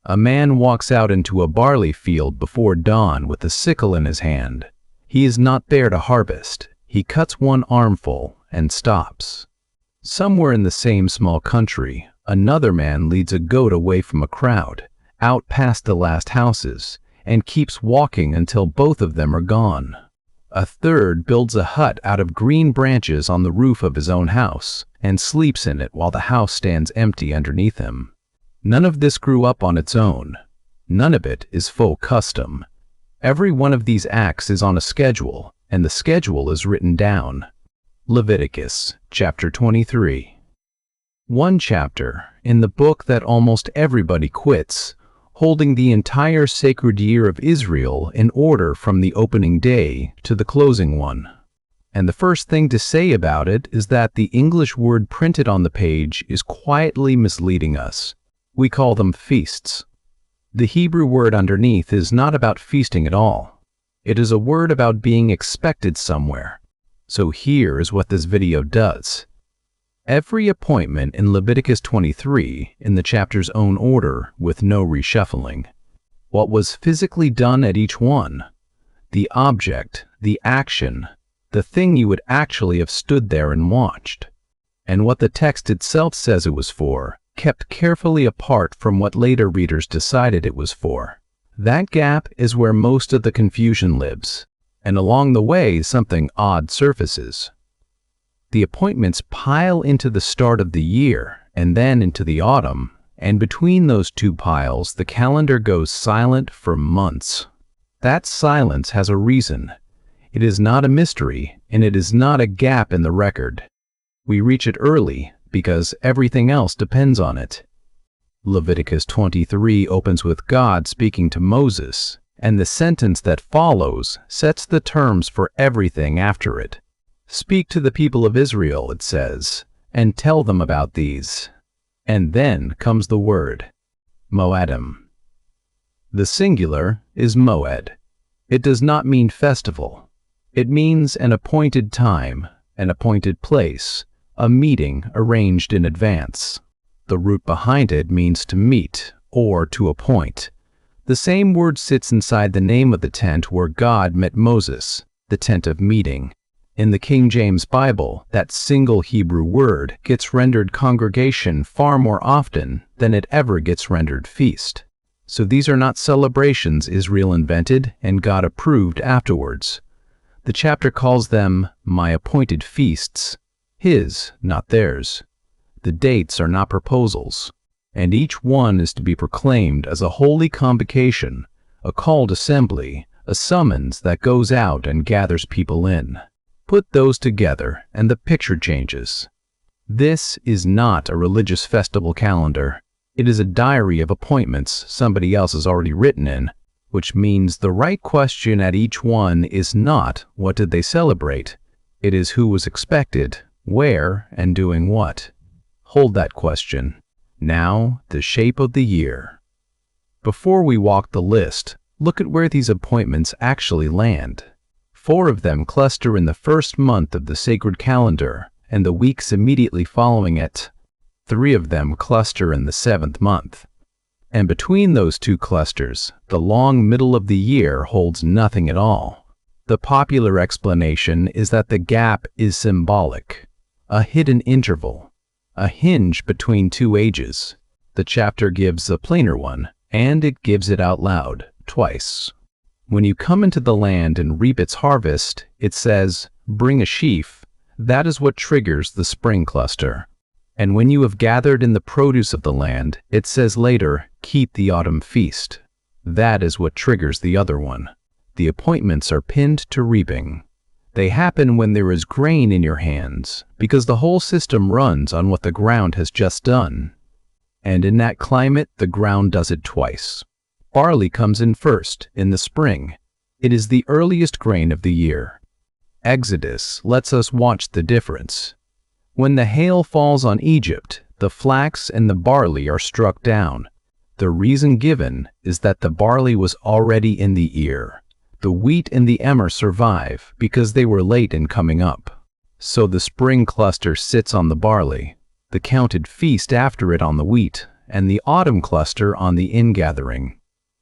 A man walks out into a barley field before dawn with a sickle in his hand. He is not there to harvest. He cuts one armful and stops. Somewhere in the same small country, another man leads a goat away from a crowd, out past the last houses, and keeps walking until both of them are gone. A third builds a hut out of green branches on the roof of his own house, and sleeps in it while the house stands empty underneath him. None of this grew up on its own. None of it is full custom. Every one of these acts is on a schedule, and the schedule is written down. Leviticus chapter 23. One chapter in the book that almost everybody quits, holding the entire sacred year of Israel in order from the opening day to the closing one. And the first thing to say about it is that the English word printed on the page is quietly misleading us. We call them feasts. The Hebrew word underneath is not about feasting at all. It is a word about being expected somewhere. So here is what this video does. Every appointment in Leviticus 23 in the chapter's own order with no reshuffling. What was physically done at each one. The object, the action, the thing you would actually have stood there and watched. And what the text itself says it was for, kept carefully apart from what later readers decided it was for. That gap is where most of the confusion lives, and along the way something odd surfaces. The appointments pile into the start of the year and then into the autumn, and between those two piles the calendar goes silent for months. That silence has a reason. It is not a mystery, and it is not a gap in the record. We reach it early, because everything else depends on it. Leviticus 23 opens with God speaking to Moses, and the sentence that follows sets the terms for everything after it. Speak to the people of Israel, it says, and tell them about these. And then comes the word, Moedim. The singular is moed. It does not mean festival. It means an appointed time, an appointed place, a meeting arranged in advance. The root behind it means to meet or to appoint. The same word sits inside the name of the tent where God met Moses, the tent of meeting. In the King James Bible, that single Hebrew word gets rendered congregation far more often than it ever gets rendered feast. So these are not celebrations Israel invented and God approved afterwards. The chapter calls them my appointed feasts. His, not theirs. The dates are not proposals, and each one is to be proclaimed as a holy convocation, a called assembly, a summons that goes out and gathers people in. Put those together and the picture changes. This is not a religious festival calendar. It is a diary of appointments somebody else has already written in, which means the right question at each one is not what did they celebrate, it is who was expected, where, and doing what. Hold that question. Now, the shape of the year. Before we walk the list, look at where these appointments actually land. 4 of them cluster in the first month of the sacred calendar and the weeks immediately following it. 3 of them cluster in the 7th month. And between those 2 clusters, the long middle of the year holds nothing at all. The popular explanation is that the gap is symbolic. A hidden interval, a hinge between 2 ages. The chapter gives a plainer one, and it gives it out loud, twice. When you come into the land and reap its harvest, it says, bring a sheaf. That is what triggers the spring cluster. And when you have gathered in the produce of the land, it says later, keep the autumn feast. That is what triggers the other one. The appointments are pinned to reaping. They happen when there is grain in your hands, because the whole system runs on what the ground has just done. And in that climate, the ground does it twice. Barley comes in first, in the spring. It is the earliest grain of the year. Exodus lets us watch the difference. When the hail falls on Egypt, the flax and the barley are struck down. The reason given is that the barley was already in the ear. The wheat and the emmer survive because they were late in coming up. So the spring cluster sits on the barley, the counted feast after it on the wheat, and the autumn cluster on the ingathering.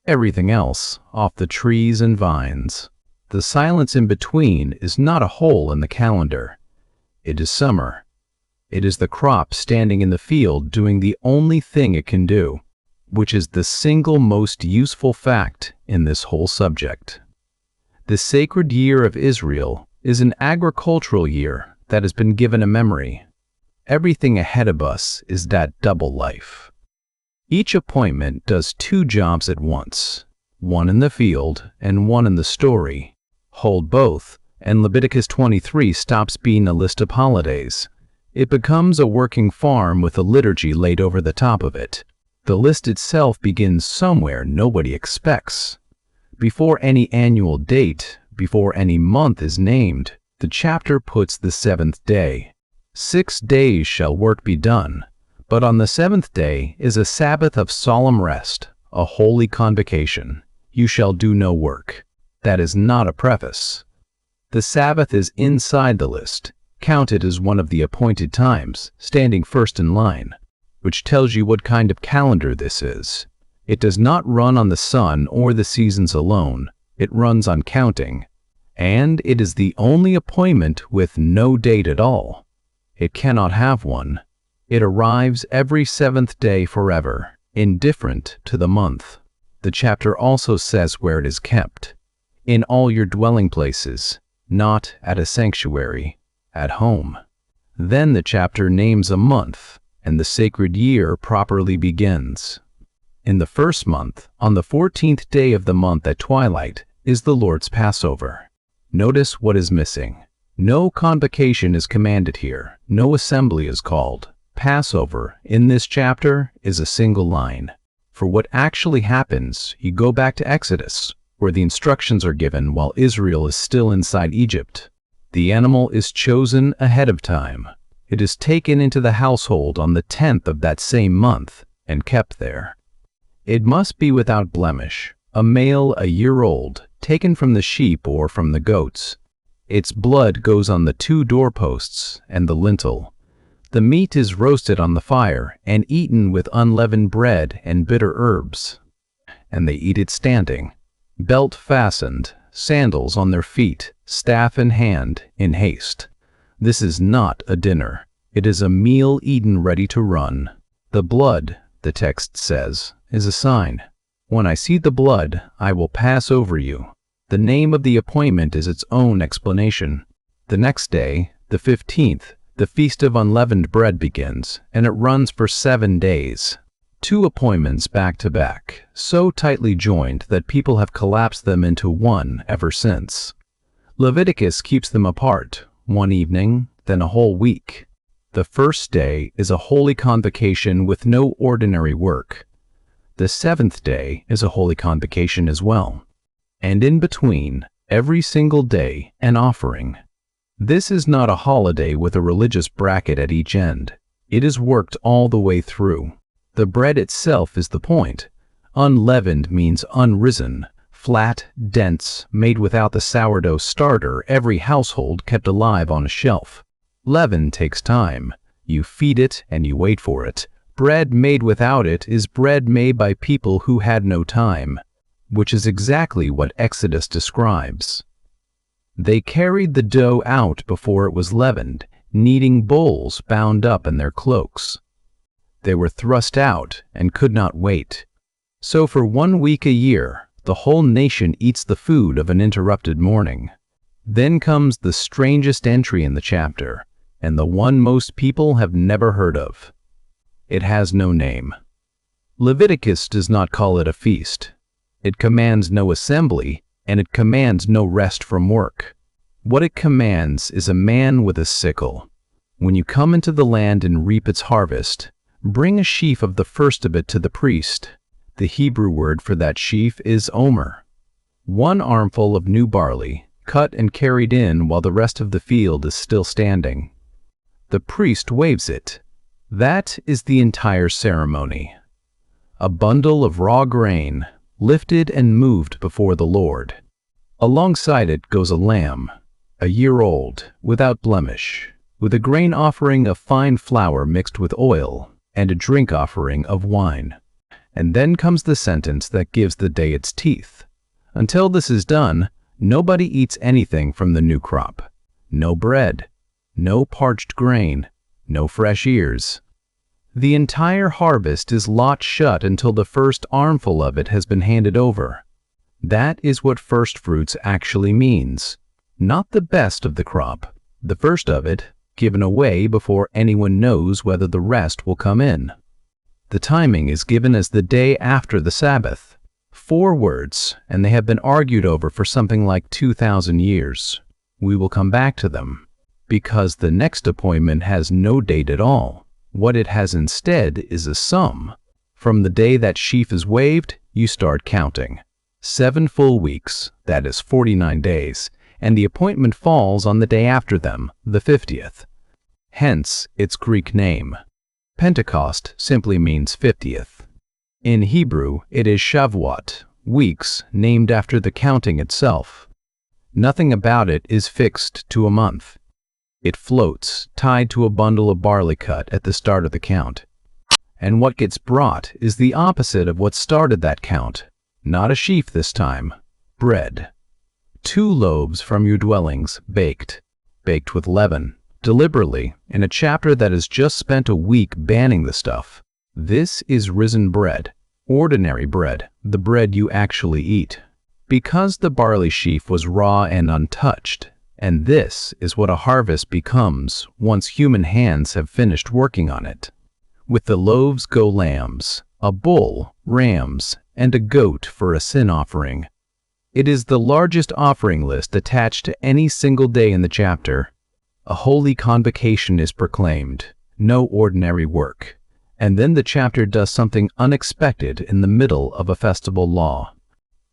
Everything else off the trees and vines. The silence in between is not a hole in the calendar. It is summer. It is the crop standing in the field doing the only thing it can do, which is the single most useful fact in this whole subject. The sacred year of Israel is an agricultural year that has been given a memory. Everything ahead of us is that double life. Each appointment does two jobs at once, one in the field and one in the story. Hold both, and Leviticus 23 stops being a list of holidays. It becomes a working farm with a liturgy laid over the top of it. The list itself begins somewhere nobody expects. Before any annual date, before any month is named, the chapter puts the seventh day. 6 days shall work be done, but on the seventh day is a Sabbath of solemn rest, a holy convocation. You shall do no work. That is not a preface. The Sabbath is inside the list, counted as one of the appointed times, standing first in line, which tells you what kind of calendar this is. It does not run on the sun or the seasons alone. It runs on counting, and it is the only appointment with no date at all. It cannot have one. It arrives every seventh day forever, indifferent to the month. The chapter also says where it is kept. In all your dwelling places, not at a sanctuary, at home. Then the chapter names a month, and the sacred year properly begins. In the first month, on the 14th day of the month at twilight, is the Lord's Passover. Notice what is missing. No convocation is commanded here. No assembly is called. Passover, in this chapter, is a single line. For what actually happens, you go back to Exodus, where the instructions are given while Israel is still inside Egypt. The animal is chosen ahead of time. It is taken into the household on the 10th of that same month and kept there. It must be without blemish, a male a year old, taken from the sheep or from the goats. Its blood goes on the 2 doorposts and the lintel. The meat is roasted on the fire and eaten with unleavened bread and bitter herbs. And they eat it standing, belt fastened, sandals on their feet, staff in hand, in haste. This is not a dinner. It is a meal eaten ready to run. The blood, the text says, is a sign. When I see the blood, I will pass over you. The name of the appointment is its own explanation. The next day, the 15th, the Feast of Unleavened Bread begins, and it runs for 7 days. 2 appointments back to back, so tightly joined that people have collapsed them into one ever since. Leviticus keeps them apart, one evening, then a whole week. The first day is a holy convocation with no ordinary work. The 7th day is a holy convocation as well. And in between, every single day, an offering. This is not a holiday with a religious bracket at each end. It is worked all the way through. The bread itself is the point. Unleavened means unrisen, flat, dense, made without the sourdough starter every household kept alive on a shelf. Leaven takes time. You feed it and you wait for it. Bread made without it is bread made by people who had no time, which is exactly what Exodus describes. They carried the dough out before it was leavened, kneading bowls bound up in their cloaks. They were thrust out and could not wait. So for 1 week a year, the whole nation eats the food of an interrupted morning. Then comes the strangest entry in the chapter, and the one most people have never heard of. It has no name. Leviticus does not call it a feast. It commands no assembly, and it commands no rest from work. What it commands is a man with a sickle. When you come into the land and reap its harvest, bring a sheaf of the first of it to the priest. The Hebrew word for that sheaf is omer. 1 armful of new barley, cut and carried in while the rest of the field is still standing. The priest waves it. That is the entire ceremony. A bundle of raw grain, lifted and moved before the Lord. Alongside it goes a lamb, a year old, without blemish, with a grain offering of fine flour mixed with oil, and a drink offering of wine. And then comes the sentence that gives the day its teeth. Until this is done, nobody eats anything from the new crop. No bread, no parched grain, no fresh ears. The entire harvest is locked shut until the first armful of it has been handed over. That is what firstfruits actually means. Not the best of the crop, the first of it, given away before anyone knows whether the rest will come in. The timing is given as the day after the Sabbath. 4 words, and they have been argued over for something like 2,000 years. We will come back to them, because the next appointment has no date at all. What it has instead is a sum. From the day that sheaf is waved, you start counting. 7 full weeks, that is 49 days, and the appointment falls on the day after them, the 50th. Hence its Greek name. Pentecost simply means 50th. In Hebrew, it is Shavuot, weeks named after the counting itself. Nothing about it is fixed to a month. It floats, tied to a bundle of barley cut at the start of the count. And what gets brought is the opposite of what started that count. Not a sheaf this time. Bread. 2 loaves from your dwellings, baked with leaven, deliberately, in a chapter that has just spent a week banning the stuff. This is risen bread, ordinary bread, the bread you actually eat. Because the barley sheaf was raw and untouched, and this is what a harvest becomes once human hands have finished working on it. With the loaves go lambs, a bull, rams, and a goat for a sin offering. It is the largest offering list attached to any single day in the chapter. A holy convocation is proclaimed, no ordinary work. And then the chapter does something unexpected in the middle of a festival law.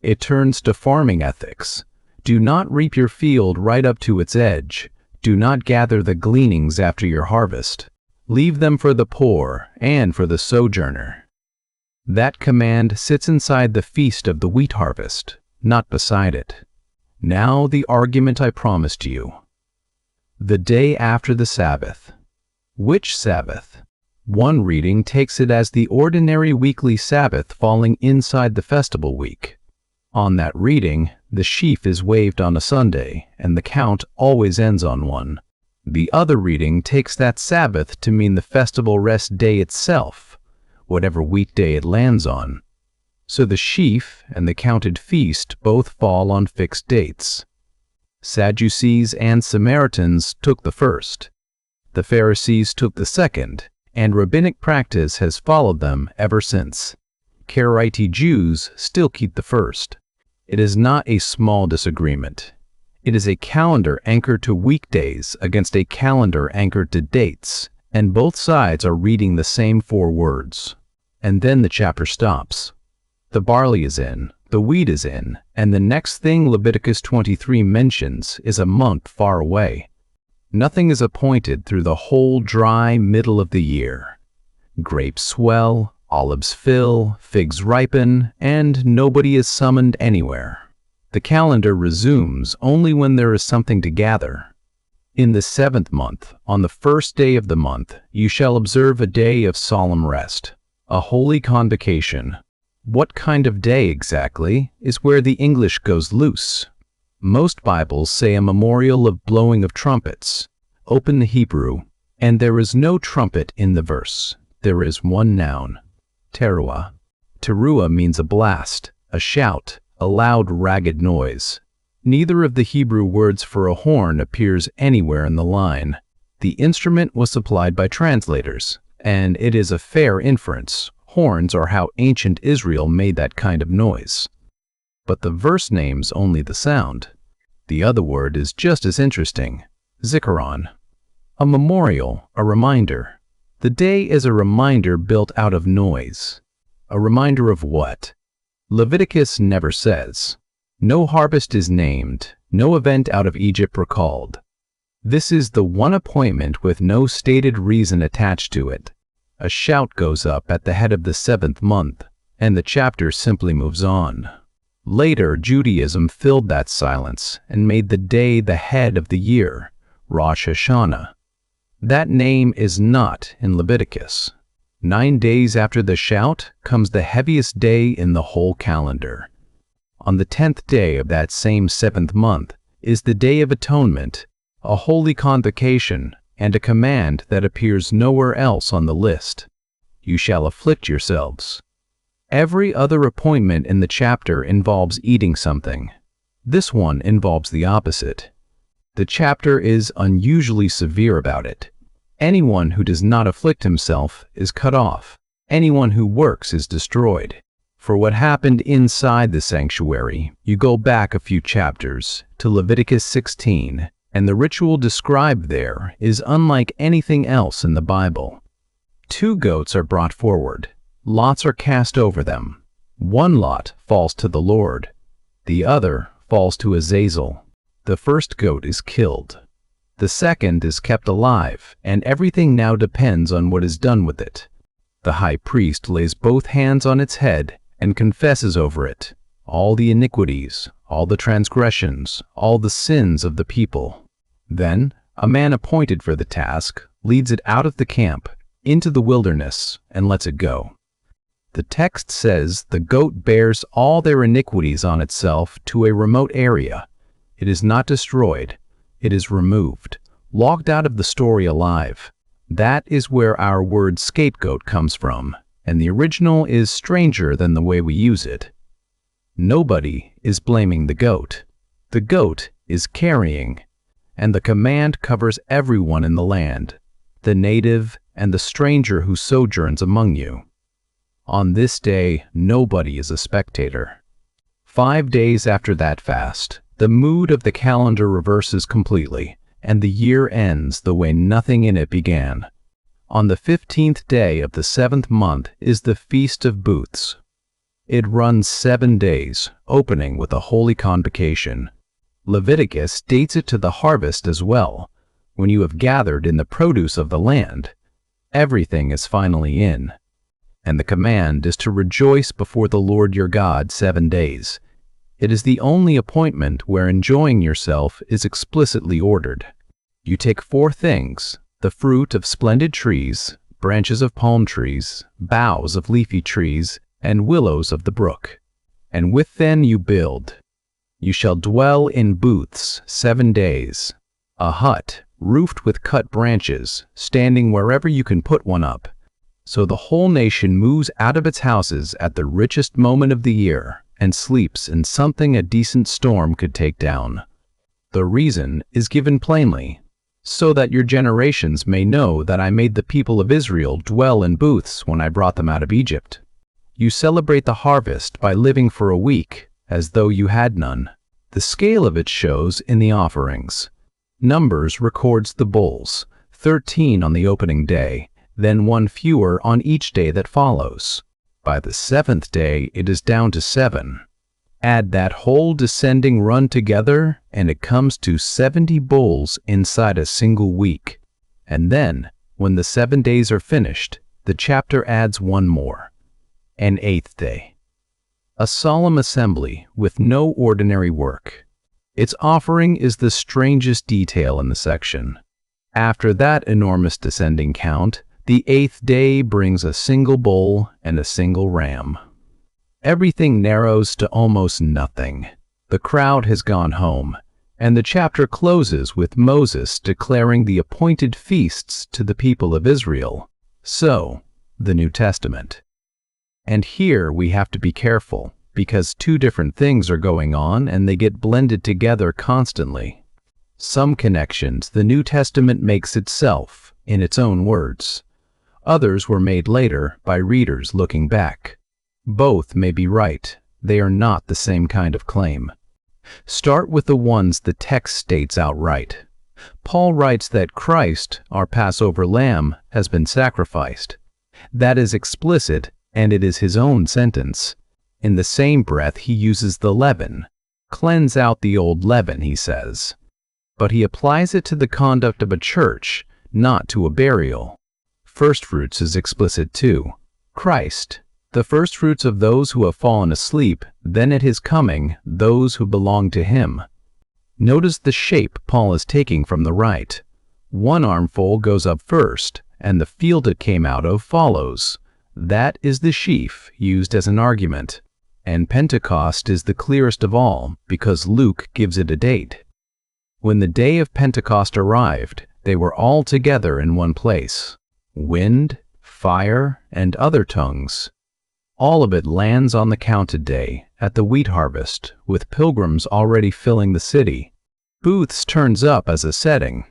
It turns to farming ethics. Do not reap your field right up to its edge. Do not gather the gleanings after your harvest. Leave them for the poor and for the sojourner. That command sits inside the feast of the wheat harvest, not beside it. Now the argument I promised you. The day after the Sabbath. Which Sabbath? One reading takes it as the ordinary weekly Sabbath falling inside the festival week. On that reading, the sheaf is waved on a Sunday, and the count always ends on one. The other reading takes that Sabbath to mean the festival rest day itself, whatever weekday it lands on. So the sheaf and the counted feast both fall on fixed dates. Sadducees and Samaritans took the first. The Pharisees took the second, and rabbinic practice has followed them ever since. Karaite Jews still keep the first. It is not a small disagreement. It is a calendar anchored to weekdays against a calendar anchored to dates, and both sides are reading the same 4 words. And then the chapter stops. The barley is in, the wheat is in, and the next thing Leviticus 23 mentions is a month far away. Nothing is appointed through the whole dry middle of the year. Grapes swell, olives fill, figs ripen, and nobody is summoned anywhere. The calendar resumes only when there is something to gather. In the 7th month, on the first day of the month, you shall observe a day of solemn rest, a holy convocation. What kind of day exactly is where the English goes loose. Most Bibles say a memorial of blowing of trumpets. Open the Hebrew, and there is no trumpet in the verse. There is one noun, teruah. Teruah means a blast, a shout, a loud, ragged noise. Neither of the Hebrew words for a horn appears anywhere in the line. The instrument was supplied by translators, and it is a fair inference. Horns are how ancient Israel made that kind of noise. But the verse names only the sound. The other word is just as interesting, zikaron. A memorial, a reminder. The day is a reminder built out of noise. A reminder of what? Leviticus never says. No harvest is named, no event out of Egypt recalled. This is the one appointment with no stated reason attached to it. A shout goes up at the head of the 7th month, and the chapter simply moves on. Later, Judaism filled that silence and made the day the head of the year, Rosh Hashanah. That name is not in Leviticus. 9 days after the shout comes the heaviest day in the whole calendar. On the 10th day of that same 7th month is the Day of Atonement, a holy convocation and a command that appears nowhere else on the list. You shall afflict yourselves. Every other appointment in the chapter involves eating something. This one involves the opposite. The chapter is unusually severe about it. Anyone who does not afflict himself is cut off. Anyone who works is destroyed. For what happened inside the sanctuary, you go back a few chapters to Leviticus 16, and the ritual described there is unlike anything else in the Bible. 2 goats are brought forward. Lots are cast over them. One lot falls to the Lord. The other falls to Azazel. The first goat is killed. The second is kept alive, and everything now depends on what is done with it. The high priest lays both hands on its head and confesses over it all the iniquities, all the transgressions, all the sins of the people. Then a man appointed for the task leads it out of the camp into the wilderness and lets it go. The text says the goat bears all their iniquities on itself to a remote area. It is not destroyed. It is removed, locked out of the story alive. That is where our word scapegoat comes from, and the original is stranger than the way we use it. Nobody is blaming the goat. The goat is carrying, and the command covers everyone in the land, the native and the stranger who sojourns among you. On this day, nobody is a spectator. 5 days after that fast, the mood of the calendar reverses completely, and the year ends the way nothing in it began. On the 15th day of the 7th month is the Feast of Booths. It runs 7 days, opening with a holy convocation. Leviticus dates it to the harvest as well. When you have gathered in the produce of the land, everything is finally in. And the command is to rejoice before the Lord your God 7 days. It is the only appointment where enjoying yourself is explicitly ordered. You take 4 things: the fruit of splendid trees, branches of palm trees, boughs of leafy trees, and willows of the brook. And with them you build. You shall dwell in booths 7 days, a hut roofed with cut branches, standing wherever you can put one up. So the whole nation moves out of its houses at the richest moment of the year and sleeps in something a decent storm could take down. The reason is given plainly, so that your generations may know that I made the people of Israel dwell in booths when I brought them out of Egypt. You celebrate the harvest by living for a week, as though you had none. The scale of it shows in the offerings. Numbers records the bulls, 13 on the opening day, then 1 fewer on each day that follows. By the 7th day it is down to 7. Add that whole descending run together, and it comes to 70 bulls inside a single week. And then, when the 7 days are finished, the chapter adds 1 more, an 8th day. A solemn assembly with no ordinary work. Its offering is the strangest detail in the section. After that enormous descending count, the 8th day brings a single bull and a single ram. Everything narrows to almost nothing. The crowd has gone home, and the chapter closes with Moses declaring the appointed feasts to the people of Israel. So, the New Testament. And here we have to be careful, because 2 different things are going on and they get blended together constantly. Some connections the New Testament makes itself, in its own words. Others were made later by readers looking back. Both may be right. They are not the same kind of claim. Start with the ones the text states outright. Paul writes that Christ, our Passover lamb, has been sacrificed. That is explicit, and it is his own sentence. In the same breath he uses the leaven. Cleanse out the old leaven, he says. But he applies it to the conduct of a church, not to a burial. Firstfruits is explicit too. Christ, the firstfruits of those who have fallen asleep, then at his coming, those who belong to him. Notice the shape Paul is taking from the right. 1 armful goes up first, and the field it came out of follows. That is the sheaf used as an argument. And Pentecost is the clearest of all because Luke gives it a date. When the day of Pentecost arrived, they were all together in one place. Wind, fire, and other tongues. All of it lands on the counted day, at the wheat harvest, with pilgrims already filling the city. Booths turns up as a setting.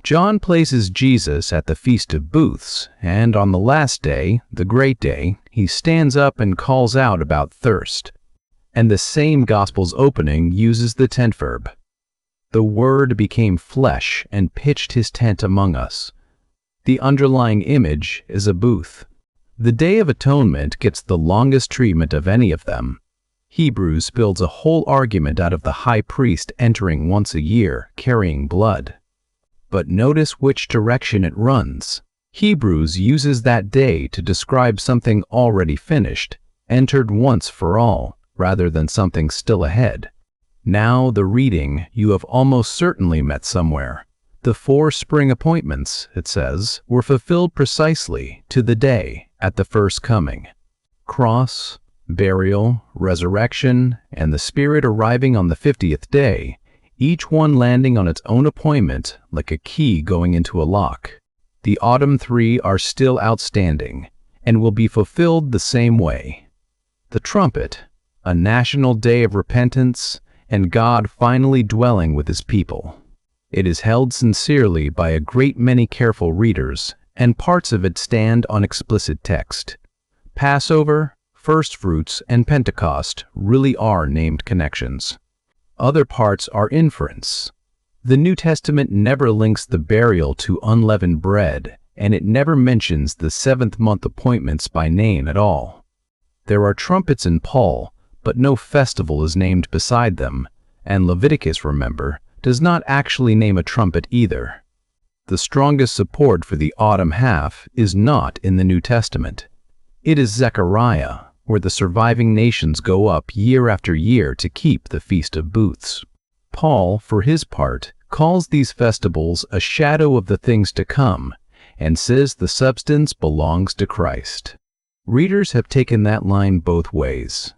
John places Jesus at the Feast of Booths, and on the last day, the great day, he stands up and calls out about thirst. And the same Gospel's opening uses the tent verb. The Word became flesh and pitched his tent among us. The underlying image is a booth. The Day of Atonement gets the longest treatment of any of them. Hebrews builds a whole argument out of the high priest entering once a year, carrying blood. But notice which direction it runs. Hebrews uses that day to describe something already finished, entered once for all, rather than something still ahead. Now the reading you have almost certainly met somewhere. The 4 spring appointments, it says, were fulfilled precisely to the day at the first coming. Cross, burial, resurrection, and the Spirit arriving on the 50th day, each one landing on its own appointment like a key going into a lock. The autumn 3 are still outstanding and will be fulfilled the same way. The trumpet, a national day of repentance, and God finally dwelling with his people. It is held sincerely by a great many careful readers, and parts of it stand on explicit text. Passover, firstfruits, and Pentecost really are named connections. Other parts are inference. The New Testament never links the burial to unleavened bread, and it never mentions the 7th-month appointments by name at all. There are trumpets in Paul, but no festival is named beside them, and Leviticus, remember, does not actually name a trumpet either. The strongest support for the autumn half is not in the New Testament. It is Zechariah, where the surviving nations go up year after year to keep the Feast of Booths. Paul, for his part, calls these festivals a shadow of the things to come, and says the substance belongs to Christ. Readers have taken that line both ways.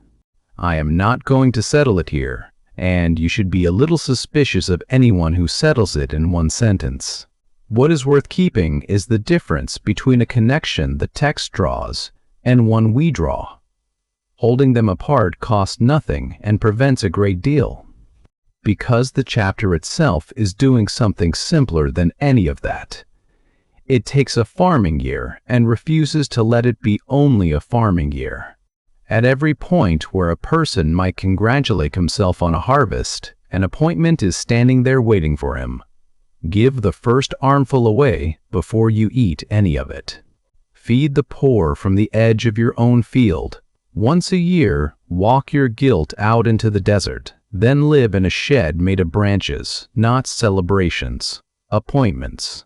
I am not going to settle it here, and you should be a little suspicious of anyone who settles it in one sentence. What is worth keeping is the difference between a connection the text draws and one we draw. Holding them apart costs nothing and prevents a great deal, because the chapter itself is doing something simpler than any of that. It takes a farming year and refuses to let it be only a farming year. At every point where a person might congratulate himself on a harvest, an appointment is standing there waiting for him. Give the first armful away before you eat any of it. Feed the poor from the edge of your own field. Once a year, walk your guilt out into the desert, then live in a shed made of branches, not celebrations, appointments.